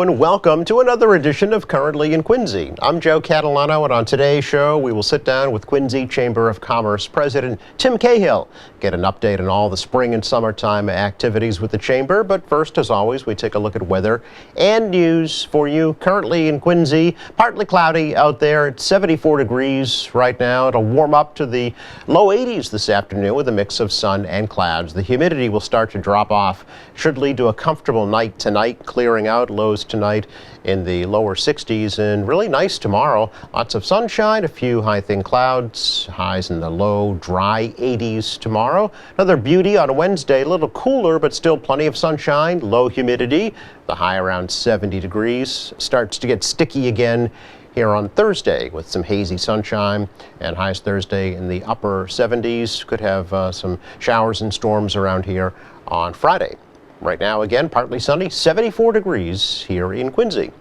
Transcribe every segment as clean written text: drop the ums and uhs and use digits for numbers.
Hello and welcome to another edition of Currently in Quincy. I'm Joe Catalano, and on today's show we will sit down with Quincy Chamber of Commerce President Tim Cahill, get an update on all the spring and summertime activities with the Chamber. But first, as always, we take a look at weather and news for you. Currently in Quincy, partly cloudy out there. It's 74 degrees right now. It'll warm up to the low 80s this afternoon with a mix of sun and clouds. The humidity will start to drop off. Should lead to a comfortable night tonight, clearing out. Lows tonight in the lower 60s and really nice tomorrow. Lots of sunshine, a few high thin clouds, highs in the low dry 80s tomorrow. Another beauty on Wednesday, a little cooler but still plenty of sunshine, low humidity, the high around 70 degrees. Starts to get sticky again here on Thursday with some hazy sunshine, and highs Thursday in the upper 70s. Could have some showers and storms around here on Friday. Right now, again, partly sunny, 74 degrees here in Quincy.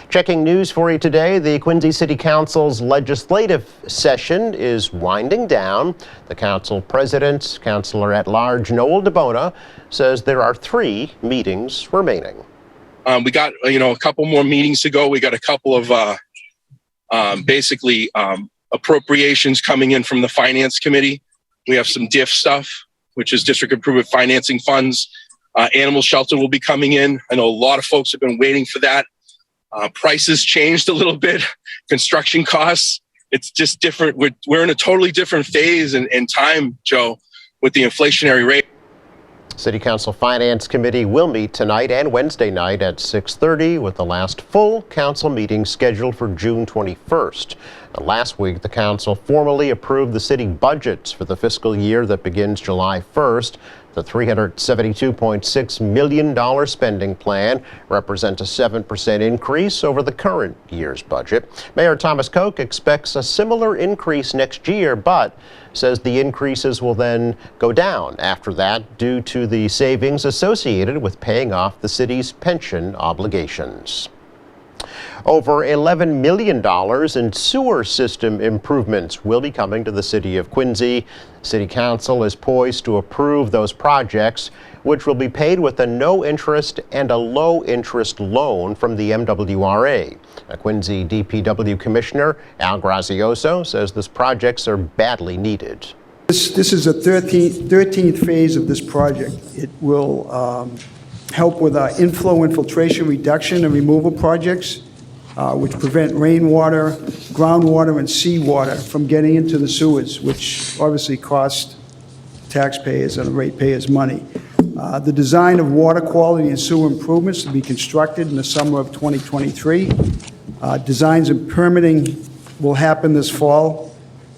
Checking news for you today, the Quincy City Council's legislative session is winding down. The council president, Councilor at Large Noel DeBona, says there are 3 meetings remaining. We got, a couple more meetings to go. We got a couple of appropriations coming in from the Finance Committee. We have some DIF stuff, which is District Improvement Financing Funds. Animal shelter will be coming in. I know a lot of folks have been waiting for that. Prices changed a little bit. Construction costs, it's just different. We're in a totally different phase and time, Joe, with the inflationary rate. City Council Finance Committee will meet tonight and Wednesday night at 6:30 with the last full council meeting scheduled for June 21st. Last week, the council formally approved the city budgets for the fiscal year that begins July 1st. The $372.6 million spending plan represents a 7% increase over the current year's budget. Mayor Thomas Koch expects a similar increase next year, but says the increases will then go down after that due to the savings associated with paying off the city's pension obligations. Over $11 million in sewer system improvements will be coming to the city of Quincy. City Council is poised to approve those projects, which will be paid with a no-interest and a low-interest loan from the MWRA. Quincy DPW Commissioner Al Grazioso says these projects are badly needed. This is the 13th phase of this project. It will help with our infiltration reduction and removal projects, which prevent rainwater, groundwater, and seawater from getting into the sewers, which obviously cost taxpayers and ratepayers money. The design of water quality and sewer improvements to be constructed in the summer of 2023. Designs and permitting will happen this fall,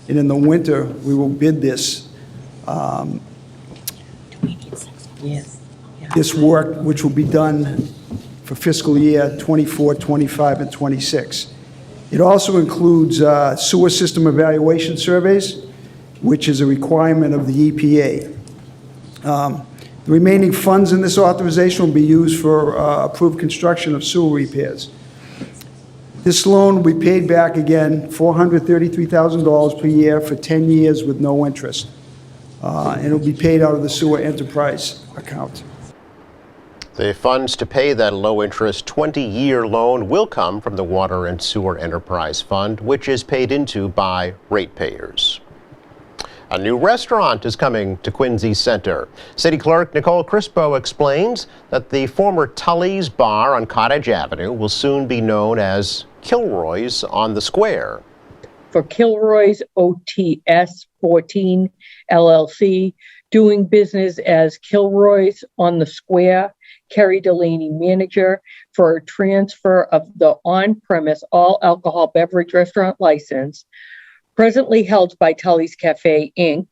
and in the winter, we will bid this. This work, which will be done for fiscal year 24, 25, and 26. It also includes sewer system evaluation surveys, which is a requirement of the EPA. The remaining funds in this authorization will be used for approved construction of sewer repairs. This loan will be paid back again, $433,000 per year for 10 years with no interest. And it will be paid out of the sewer enterprise account. The funds to pay that low-interest 20-year loan will come from the Water and Sewer Enterprise Fund, which is paid into by ratepayers. A new restaurant is coming to Quincy Center. City Clerk Nicole Crispo explains that the former Tully's Bar on Cottage Avenue will soon be known as Kilroy's on the Square. For Kilroy's OTS 14 LLC, doing business as Kilroy's on the Square, Kerry Delaney, manager, for a transfer of the on-premise all alcohol beverage restaurant license presently held by Tully's Cafe, Inc.,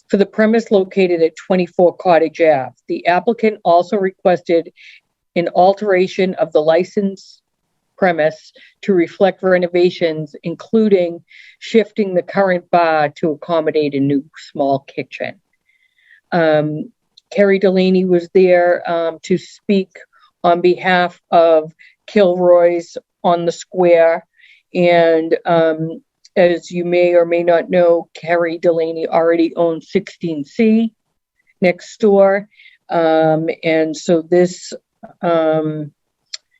for the premise located at 24 Cottage Ave. The applicant also requested an alteration of the license premise to reflect renovations, including shifting the current bar to accommodate a new small kitchen. Kerry Delaney was there to speak on behalf of Kilroy's on the Square. And as you may or may not know, Kerry Delaney already owns 16C next door. And so this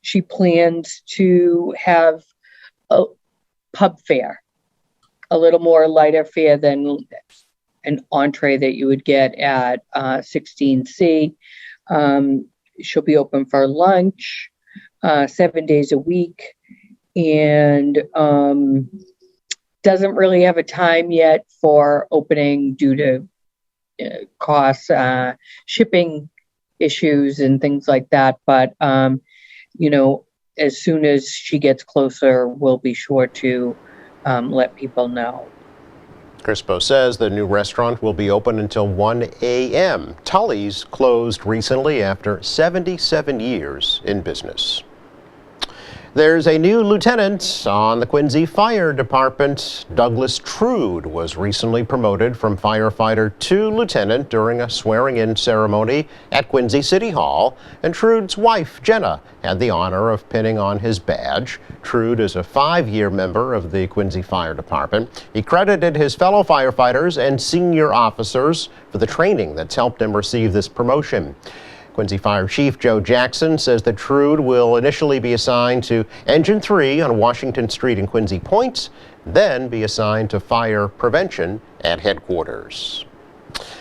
she plans to have a pub fare, a little more lighter fare than an entree that you would get at 16C. She'll be open for lunch 7 days a week, and doesn't really have a time yet for opening due to costs, shipping issues and things like that. But, as soon as she gets closer, we'll be sure to let people know. Crispo says the new restaurant will be open until 1 a.m. Tully's closed recently after 77 years in business. There's a new lieutenant on the Quincy Fire Department. Douglas Trude was recently promoted from firefighter to lieutenant during a swearing-in ceremony at Quincy City Hall, and Trude's wife, Jenna, had the honor of pinning on his badge. Trude is a 5-year member of the Quincy Fire Department. He credited his fellow firefighters and senior officers for the training that's helped him receive this promotion. Quincy Fire Chief Joe Jackson says that Trude will initially be assigned to Engine 3 on Washington Street in Quincy Point, then be assigned to fire prevention at headquarters.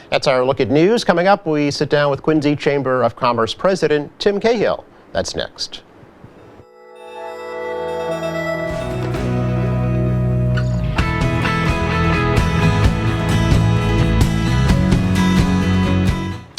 That's our look at news. Coming up, we sit down with Quincy Chamber of Commerce President Tim Cahill. That's next.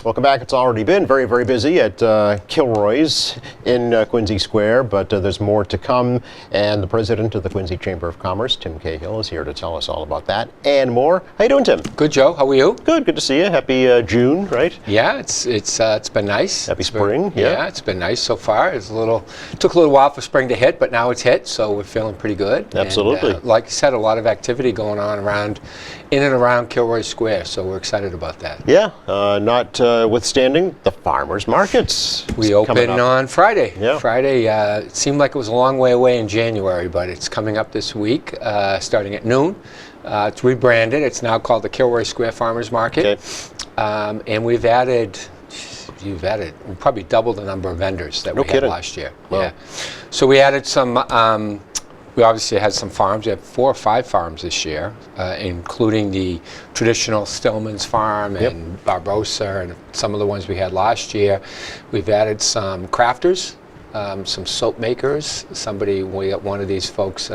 Welcome back. It's already been very, very busy at Kilroy's in Quincy Square, but there's more to come. And the president of the Quincy Chamber of Commerce, Tim Cahill, is here to tell us all about that and more. How you doing, Tim? Good, Joe. How are you? Good. Good to see you. Happy June, right? Yeah, it's been nice. Happy spring. Yeah, it's been nice so far. Took a little while for spring to hit, but now it's hit, so we're feeling pretty good. Absolutely. And, like you said, a lot of activity going on in and around Kilroy Square, so we're excited about that. Yeah, notwithstanding the farmers markets. We open on Friday. Yeah. Friday, it seemed like it was a long way away in January, but it's coming up this week, starting at noon. It's rebranded. It's now called the Kilroy Square Farmers Market. Okay. And we probably doubled the number of vendors that we had last year. Wow. Yeah. So we added some. We obviously had some farms. We have 4 or 5 farms this year, including the traditional Stillman's Farm and Barbosa and some of the ones we had last year. We've added some crafters, some soap makers. One of these folks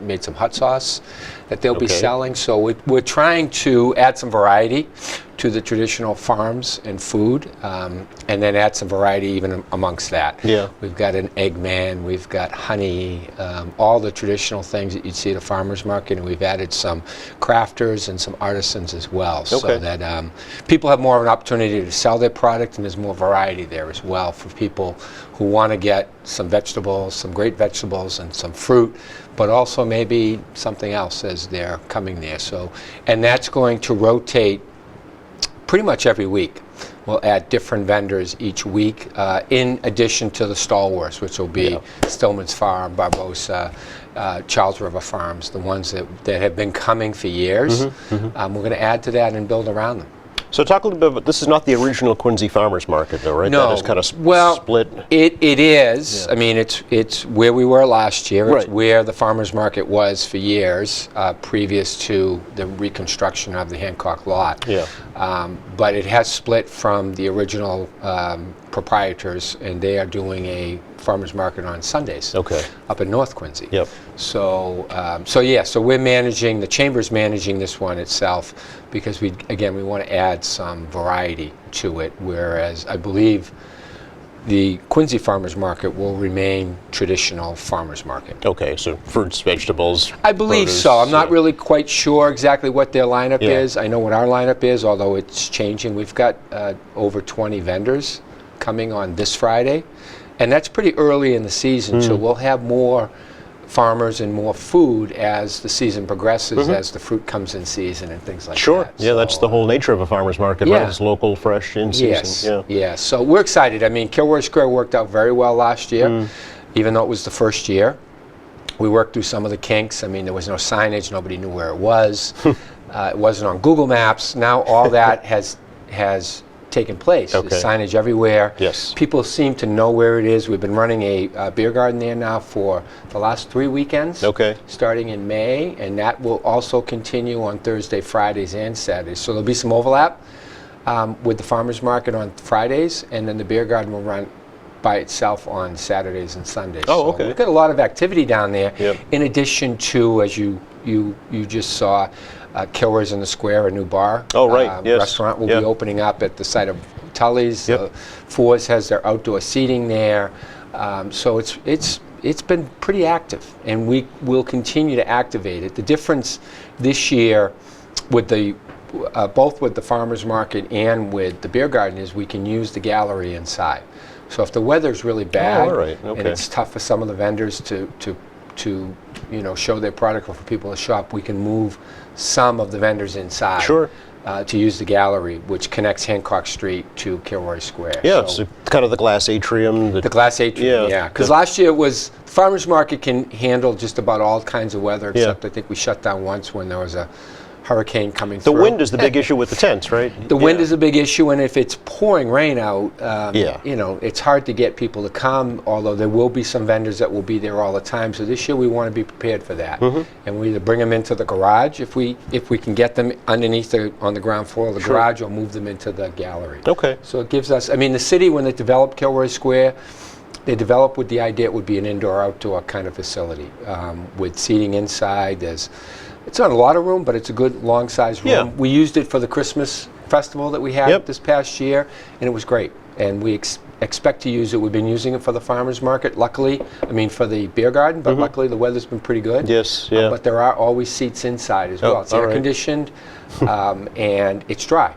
made some hot sauce that they'll be selling. So we're trying to add some variety to the traditional farms and food, and then add some variety even amongst that. Yeah. We've got an Eggman, we've got honey, all the traditional things that you'd see at a farmer's market, and we've added some crafters and some artisans as well, so that people have more of an opportunity to sell their product, and there's more variety there as well for people who want to get some vegetables, some great vegetables, and some fruit, but also maybe something else as they're coming there. So, and that's going to rotate pretty much every week. We'll add different vendors each week, in addition to the stalwarts, which will be Stillman's Farm, Barbosa, Charles River Farms, the ones that have been coming for years. We're going to add to that and build around them. So talk a little bit about, this is not the original Quincy Farmers Market though, right? No. That is kind of split. It is. Yeah. I mean, it's where we were last year. Right. It's where the farmers market was for years, previous to the reconstruction of the Hancock lot. Yeah. But it has split from the original proprietors, and they are doing a farmers market on Sundays. Okay. Up in North Quincy. Yep. So we're managing, the chamber's managing this one itself, because we want to add some variety to it, whereas I believe the Quincy Farmers Market will remain traditional farmers market. Okay, so fruits, vegetables, I believe produce, so. I'm not really quite sure exactly what their lineup Yeah. is. I know what our lineup is, although it's changing. We've got over 20 vendors coming on this Friday, and that's pretty early in the season, so we'll have more farmers and more food as the season progresses, as the fruit comes in season and things like Sure. that. Yeah, that's the whole nature of a farmer's market, right? Yeah. It's local, fresh, in season. Yes, Yeah. yeah. So we're excited. I mean, Kilroy Square worked out very well last year, even though it was the first year. We worked through some of the kinks. I mean, there was no signage. Nobody knew where it was. It wasn't on Google Maps. Now all that has taken place. Okay. There's signage everywhere. Yes. People seem to know where it is. We've been running a beer garden there now for the last 3 weekends. Okay. Starting in May, and that will also continue on Thursday, Fridays, and Saturdays. So there'll be some overlap with the farmers market on Fridays, and then the beer garden will run by itself on Saturdays and Sundays. Oh, So okay. we've got a lot of activity down there. Yep. In addition to, as you just saw, Kilroy's in the Square, a new bar. Oh, right, yes. Restaurant will Yeah. be opening up at the site of Tully's. Yep. Fours has their outdoor seating there. So it's been pretty active, and we will continue to activate it. The difference this year with the both with the farmers market and with the beer garden is we can use the gallery inside. So if the weather's really bad, all right, and okay. it's tough for some of the vendors to show their product or for people to shop, we can move some of the vendors inside. Sure. To use the gallery, which connects Hancock Street to Kilroy Square. Yeah, So it's kind of the glass atrium. the glass atrium, Yeah. yeah. Because last year was, farmers market can handle just about all kinds of weather, Yeah. except I think we shut down once when there was a hurricane coming The through. wind is the big issue with the tents, right? The wind is a big issue, and if it's pouring rain out, Yeah. it's hard to get people to come, although there will be some vendors that will be there all the time. So this year we want to be prepared for that. Mm-hmm. And we either bring them into the garage if we can get them underneath on the ground floor of the garage, or move them into the gallery. Okay. So it gives us, the city, when they developed Kilroy Square, they developed with the idea it would be an indoor-outdoor kind of facility with seating inside. It's not a lot of room, but it's a good long-sized room. Yeah. We used it for the Christmas festival that we had Yep. this past year, and it was great. And we expect to use it. We've been using it for the farmers market, luckily. For the beer garden, but luckily the weather's been pretty good. Yes, yeah. But there are always seats inside as Oh, well. It's all right. air-conditioned, and it's dry.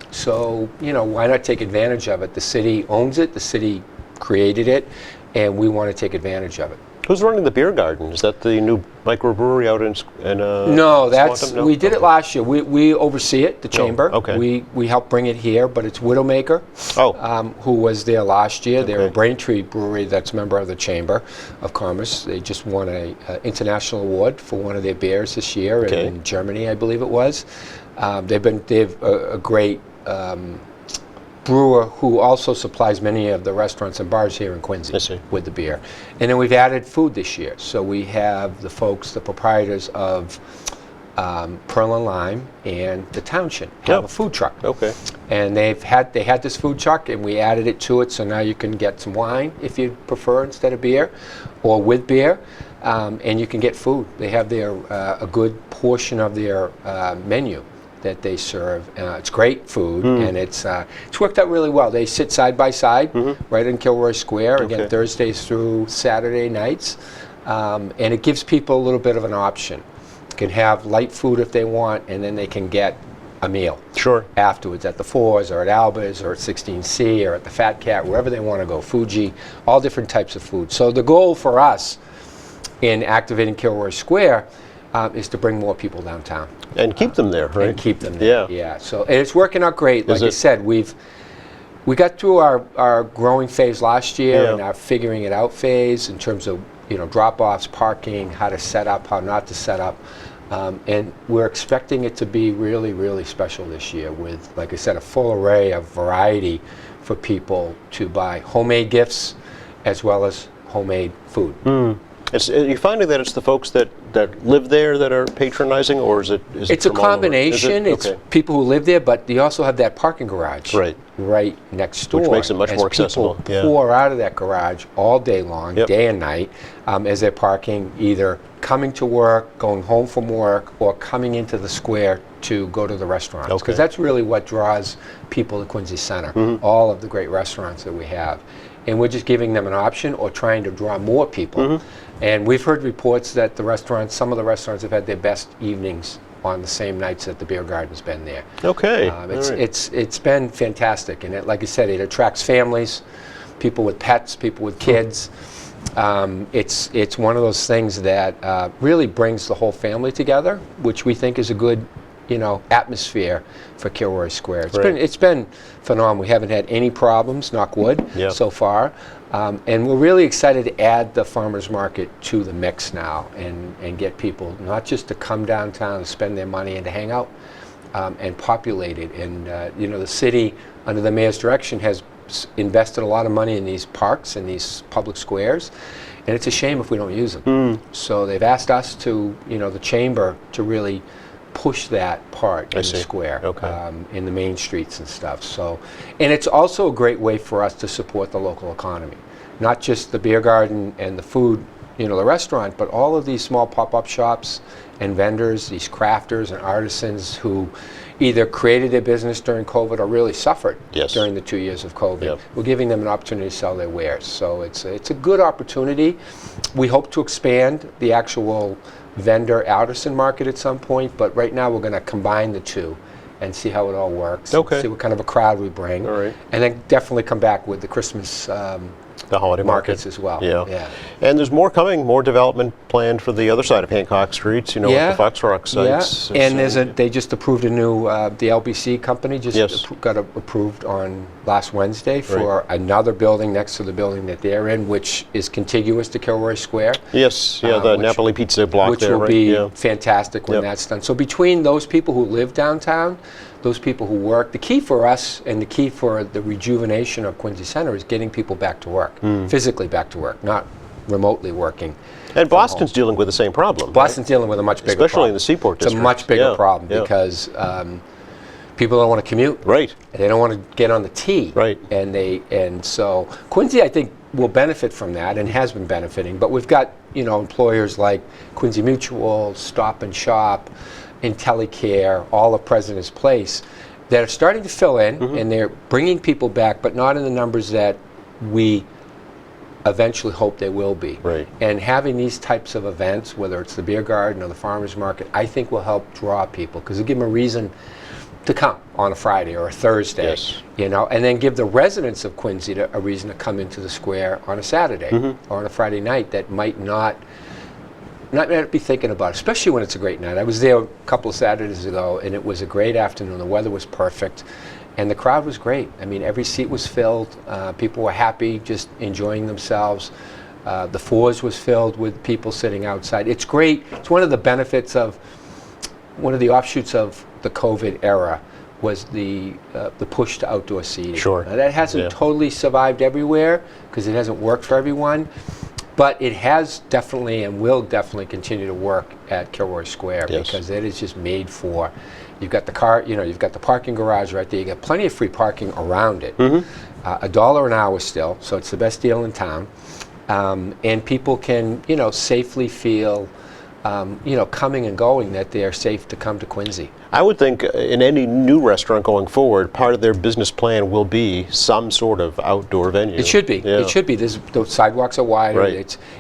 So, why not take advantage of it? The city owns it, the city created it, and we want to take advantage of it. Who's running the beer garden? Is that the new microbrewery out in No, Swanton? No? we did it Okay. last year. We oversee it, the chamber. okay. We help bring it here, but it's Widowmaker, who was there last year. They're a Okay. Braintree brewery that's a member of the Chamber of Commerce. They just won a international award for one of their beers this year Okay. in Germany, I believe it was. They've a great brewer who also supplies many of the restaurants and bars here in Quincy I see. with the beer. And then we've added food this year. So we have the proprietors of Pearl and Lime and the Township have Yep. a food truck. Okay. And they had this food truck, and we added it to it, so now you can get some wine if you prefer instead of beer, or with beer, and you can get food. They have a good portion of their menu that they serve. It's great food, and it's worked out really well. They sit side by side right in Kilroy Square, again, Okay. Thursdays through Saturday nights, and it gives people a little bit of an option. Can have light food if they want, and then they can get a meal Sure. afterwards at the Fours or at Alba's or at 16C or at the Fat Cat, wherever they want to go, Fuji, all different types of food. So the goal for us in activating Kilroy Square is to bring more people downtown. And keep them there, right? And keep them there. Yeah. Yeah. So, and it's working out great. Like I it? said, we got through our growing phase last year, Yeah. and our figuring it out phase in terms of drop-offs, parking, how to set up, how not to set up. And we're expecting it to be really, really special this year with, like I said, a full array of variety for people to buy homemade gifts as well as homemade food. Are you finding that it's the folks that live there that are patronizing, or is it? It's a from all over? Is it? combination. It's Okay. people who live there, but you also have that parking garage Right. next door. Which makes it much as more accessible, People yeah. pour out of that garage all day long, Yep. day and night, as they're parking, either coming to work, going home from work, or coming into the square to go to the restaurants. Okay. Because that's really what draws people to Quincy Center, all of the great restaurants that we have. And we're just giving them an option or trying to draw more people. And we've heard reports that some of the restaurants have had their best evenings on the same nights that the beer garden's been there. Okay. It's All right. it's been fantastic, and like I said, it attracts families, people with pets, people with kids. It's one of those things that really brings the whole family together, which we think is a good atmosphere for Kilroy Square. It's been phenomenal. We haven't had any problems, knock wood, Yep. so far. And we're really excited to add the farmers market to the mix now and get people not just to come downtown and spend their money and to hang out, and populated. And the city, under the mayor's direction, has invested a lot of money in these parks and these public squares, and it's a shame if we don't use them. So they've asked us to, the chamber, to really push that part in the square, in the main streets and stuff. So, and it's also a great way for us to support the local economy, not just the beer garden and the food, the restaurant, but all of these small pop-up shops and vendors, these crafters and artisans who either created their business during COVID or really suffered during the 2 years of COVID. We're giving them an opportunity to sell their wares. So it's a good opportunity. We hope to expand the actual vendor artisan market at some point, but right now we're going to combine the two and see how it all works. See what kind of a crowd we bring. And then definitely come back with the Christmas the holiday markets as well. Yeah. And there's more coming, more development planned for the other side of Hancock Streets, with the Fox Rock sites. And they just approved a new, the LBC company just got approved on last Wednesday for another building next to the building that they're in, which is contiguous to Kilroy Square. The Napoli Pizza block which there, will be fantastic when that's done. So between those people who live downtown, those people who work, the key for us and the key for the rejuvenation of Quincy Center is getting people back to work, physically back to work, not remotely working. And Boston's dealing with the same problem. Boston's dealing with a much bigger problem. Especially in the Seaport District. It's a much bigger problem because people don't want to commute. They don't want to get on the T. And so Quincy, I think, will benefit from that and has been benefiting. But we've got, employers like Quincy Mutual, Stop and Shop, IntelliCare, all of President's Place, that are starting to fill in, and they're bringing people back, but not in the numbers that we eventually hope they will be. And having these types of events, whether it's the beer garden or the farmers market, I think will help draw people, because it'll give them a reason to come on a Friday or a Thursday, and then give the residents of Quincy a reason to come into the square on a Saturday or on a Friday night that might not be thinking about it, especially when it's a great night. I was there a couple of Saturdays ago, and it was a great afternoon. The weather was perfect, and the crowd was great. I mean, every seat was filled. People were happy, just enjoying themselves. The Fours was filled with people sitting outside. It's great. It's one of the benefits of, one of the offshoots of the COVID era was the push to outdoor seating. Now, that hasn't totally survived everywhere because it hasn't worked for everyone. But it has definitely and will definitely continue to work at Kilroy Square because it is just made for, you've got the car, you've got the parking garage right there, you got plenty of free parking around it. $1 an hour still, so it's the best deal in town. And people can, safely feel, coming and going, that they are safe to come to Quincy. I would think in any new restaurant going forward, part of their business plan will be some sort of outdoor venue. It should be. It should be. The sidewalks are wide.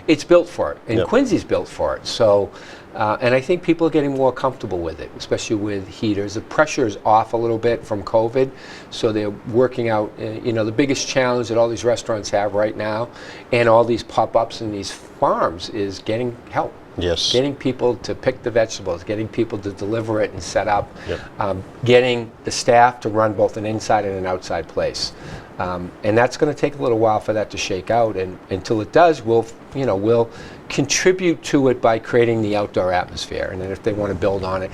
It's built for it, and Quincy's built for it. So, and I think people are getting more comfortable with it, especially with heaters. The pressure is off a little bit from COVID, so they're working out. The biggest challenge that all these restaurants have right now, and all these pop-ups and these farms, is getting help. Getting people to pick the vegetables, getting people to deliver it and set up, getting the staff to run both an inside and an outside place. And that's going to take a little while for that to shake out, and until it does, we'll contribute to it by creating the outdoor atmosphere. And then if they want to build on it,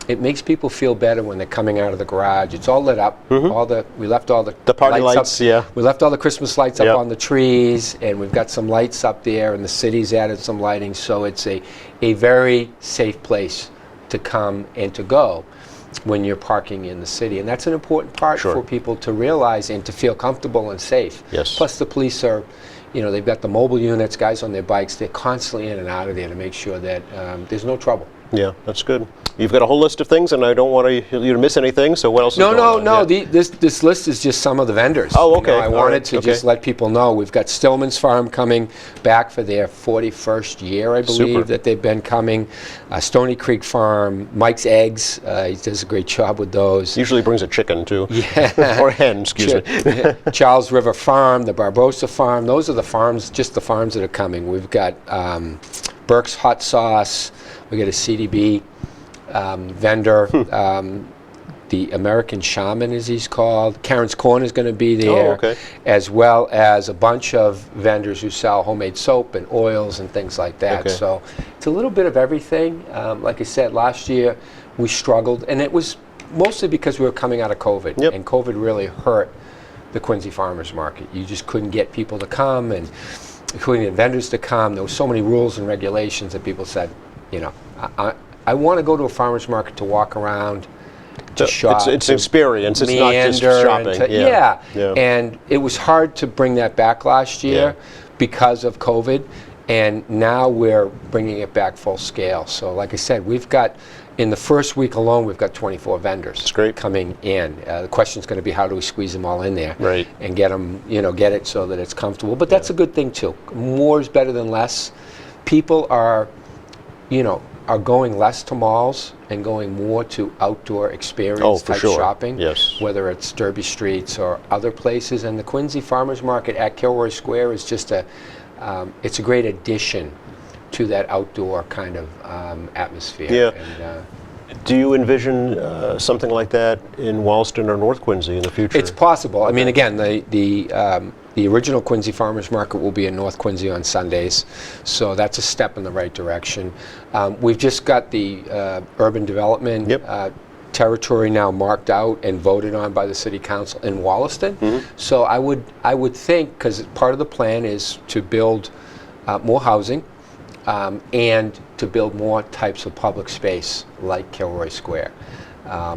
it makes people feel better when they're coming out of the garage. It's all lit up. We left all the party lights up. We left all the Christmas lights up on the trees, and we've got some lights up there, and the city's added some lighting, so it's a very safe place to come and to go when you're parking in the city. And that's an important part for people to realize and to feel comfortable and safe. Plus the police are, they've got the mobile units, guys on their bikes, they're constantly in and out of there to make sure that there's no trouble. Yeah, that's good. You've got a whole list of things, and I don't want you to miss anything, so what else is going on? No. This list is just some of the vendors. Oh, okay. I wanted to just let people know. We've got Stillman's Farm coming back for their 41st year, I believe, that they've been coming. Stony Creek Farm, Mike's Eggs, he does a great job with those. Usually brings a chicken, too. Or a hen, excuse me. Charles River Farm, the Barbosa Farm, those are the farms, just the farms that are coming. We've got Burke's Hot Sauce, we got a CDB vendor, the American Shaman, as he's called. Karen's Corn is going to be there, okay. as well as a bunch of vendors who sell homemade soap and oils and things like that. Okay. So it's a little bit of everything. Like I said, last year we struggled, and it was mostly because we were coming out of COVID, Yep. and COVID really hurt the Quincy Farmers Market. You just couldn't get people to come, and you couldn't get vendors to come. There were so many rules and regulations that people said, you know, I want to go to a farmer's market to walk around, to shop. It's to an experience. It's not just meander shopping. and Yeah. And it was hard to bring that back last year because of COVID, and now we're bringing it back full scale. So like I said, we've got, in the first week alone, we've got 24 vendors That's great. coming in. The question's going to be, how do we squeeze them all in there, Right. and get them, get it so that it's comfortable. But that's a good thing too. More is better than less. People are going less to malls and going more to outdoor experience type sure. shopping. Yes. Whether it's Derby Streets or other places. And the Quincy Farmers Market at Kilroy Square is just it's a great addition to that outdoor kind of atmosphere. Yeah. And, Do you envision something like that in Wallaston or North Quincy in the future? it's possible. I mean, again, the original Quincy Farmers Market will be in North Quincy on Sundays, so that's a step in the right direction. We've just got the urban development territory now marked out and voted on by the City Council in Wallaston. So I would think, because part of the plan is to build more housing, and to build more types of public space like Kilroy Square,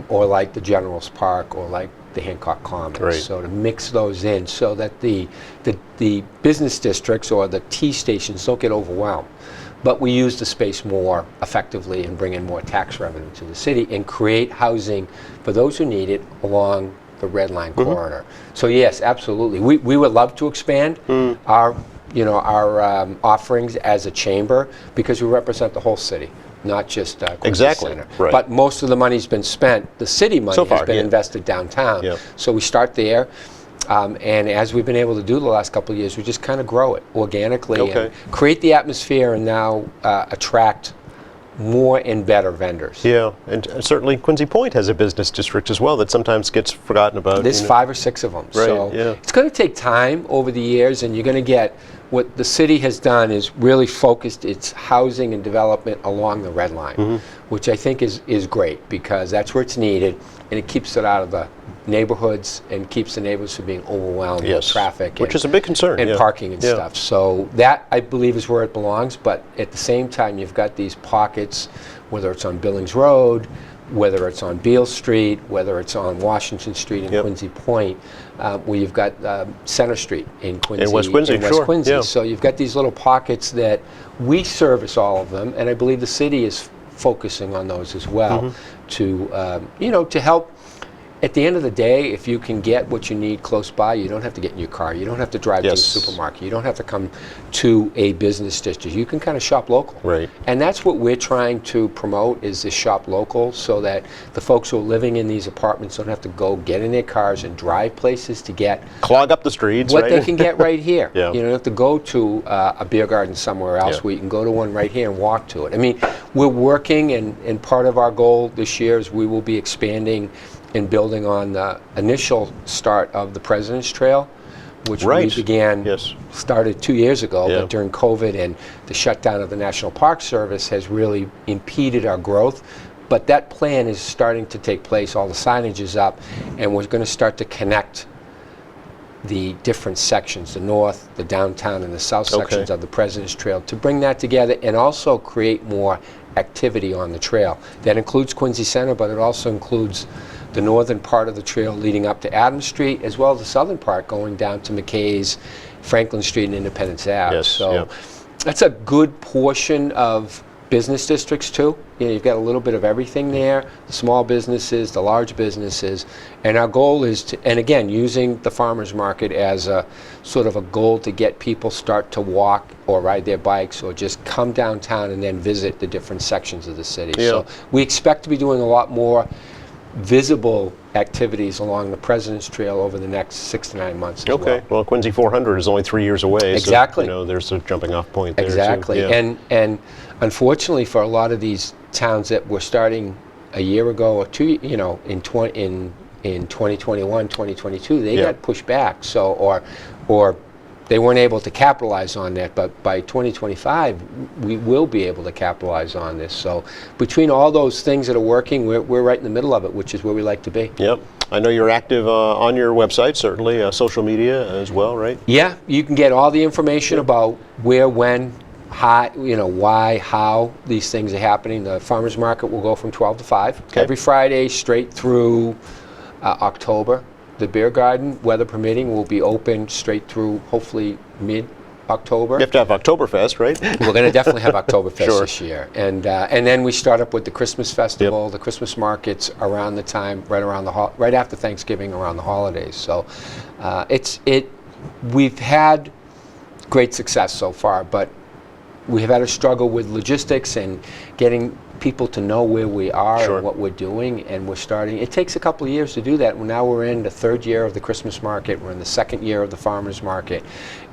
or like the General's Park, or like the Hancock Commons. Right. So to mix those in so that the business districts or the T stations don't get overwhelmed. But we use the space more effectively and bring in more tax revenue to the city and create housing for those who need it along the Red Line corridor. So yes, absolutely. We would love to expand our offerings as a chamber, because we represent the whole city, not just Quincy Exactly, Center. right. But most of the money's been spent, the city money So far, has been yeah. invested downtown. Yeah. So we start there, and as we've been able to do the last couple of years, we just kind of grow it organically Okay. and create the atmosphere, and now attract more and better vendors. Yeah, and certainly Quincy Point has a business district as well that sometimes gets forgotten about. There's 5 or 6 of them. Right, So yeah. it's going to take time over the years, and you're going to get, what the city has done is really focused its housing and development along the Red Line, which I think is great, because that's where it's needed, and it keeps it out of the neighborhoods and keeps the neighborhoods from being overwhelmed with Yes, traffic which and, is a big concern. and yeah. parking and Yeah. stuff. So that, I believe, is where it belongs. But at the same time, you've got these pockets, whether it's on Billings Road, whether it's on Beale Street, whether it's on Washington Street in Yep. Quincy Point, where you've got Center Street in Quincy. In West Quincy, West sure, Quincy. yeah. So you've got these little pockets that we service all of them, and I believe the city is focusing on those as well to help. At the end of the day, if you can get what you need close by, you don't have to get in your car. You don't have to drive to Yes. the supermarket. You don't have to come to a business district. You can kind of shop local. Right. And that's what we're trying to promote, is this shop local, so that the folks who are living in these apartments don't have to go get in their cars and drive places to get Clog up the streets, what right? they can get right here. Yeah. You don't have to go to a beer garden somewhere else. Yeah. Where you can go to one right here and walk to it. I mean, we're working, and part of our goal this year is we will be expanding and building on the initial start of the President's Trail, which Right. we started 2 years ago, Yeah. but during COVID and the shutdown of the National Park Service has really impeded our growth. But that plan is starting to take place. All the signage is up, and we're going to start to connect the different sections, the north, the downtown, and the south sections of the President's Trail, to bring that together and also create more activity on the trail. That includes Quincy Center, but it also includes the northern part of the trail leading up to Adams Street, as well as the southern part going down to McKay's, Franklin Street, and Independence Ave. Yes, So yeah. that's a good portion of business districts too. You've got a little bit of everything there, the small businesses, the large businesses, and our goal is to, and again, using the farmers market as a sort of a goal to get people start to walk or ride their bikes or just come downtown and then visit the different sections of the city. Yeah. So we expect to be doing a lot more visible activities along the President's Trail over the next 6 to 9 months as Okay. Well, Quincy 400 is only 3 years away. Exactly. So, there's a jumping off point there. Exactly. Too. Yeah. And unfortunately for a lot of these towns that we're starting a year ago or two, in 2021, 2022, they got pushed back. So, or they weren't able to capitalize on that. But by 2025, we will be able to capitalize on this. So, between all those things that are working, we're right in the middle of it, which is where we like to be. Yep. I know you're active on your website, certainly, social media as well, right? Yeah, you can get all the information about where, when, how, why, how these things are happening. The farmers market will go from 12 to 5 every Friday straight through October. The beer garden, weather permitting, will be open straight through hopefully mid-October. You have to have Oktoberfest, right? We're going to definitely have Oktoberfest Sure. this year, and then we start up with the Christmas festival, the Christmas markets around the time, right after Thanksgiving, around the holidays. So we've had great success so far, but we have had a struggle with logistics and getting people to know where we are Sure. and what we're doing, and we're starting. It takes a couple of years to do that. Now we're in the third year of the Christmas market, we're in the second year of the farmers market,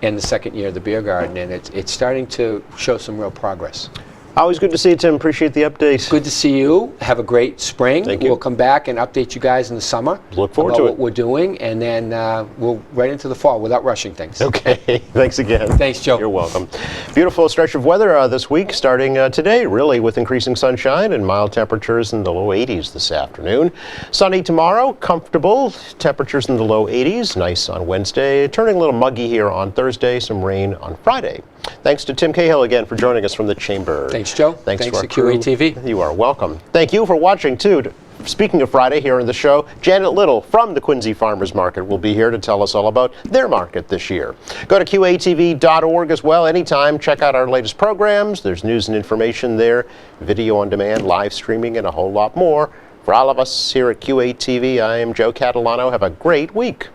and the second year of the beer garden, and it's starting to show some real progress. Always good to see you, Tim. Appreciate the update. Good to see you. Have a great spring. Thank you. We'll come back and update you guys in the summer. Look forward about to it. what we're doing, and then we'll right into the fall without rushing things. Okay. Thanks again. Thanks, Joe. You're welcome. Beautiful stretch of weather this week, starting today, really, with increasing sunshine and mild temperatures in the low 80s this afternoon. Sunny tomorrow, comfortable. Temperatures in the low 80s. Nice on Wednesday. Turning a little muggy here on Thursday. Some rain on Friday. Thanks to Tim Cahill again for joining us from the Chamber. Thanks, Joe. Thanks to our to crew. QATV. You are welcome. Thank you for watching, too. Speaking of Friday, here in the show, Janet Little from the Quincy Farmers Market will be here to tell us all about their market this year. Go to QATV.org as well anytime. Check out our latest programs. There's news and information there, video on demand, live streaming, and a whole lot more. For all of us here at QATV, I am Joe Catalano. Have a great week.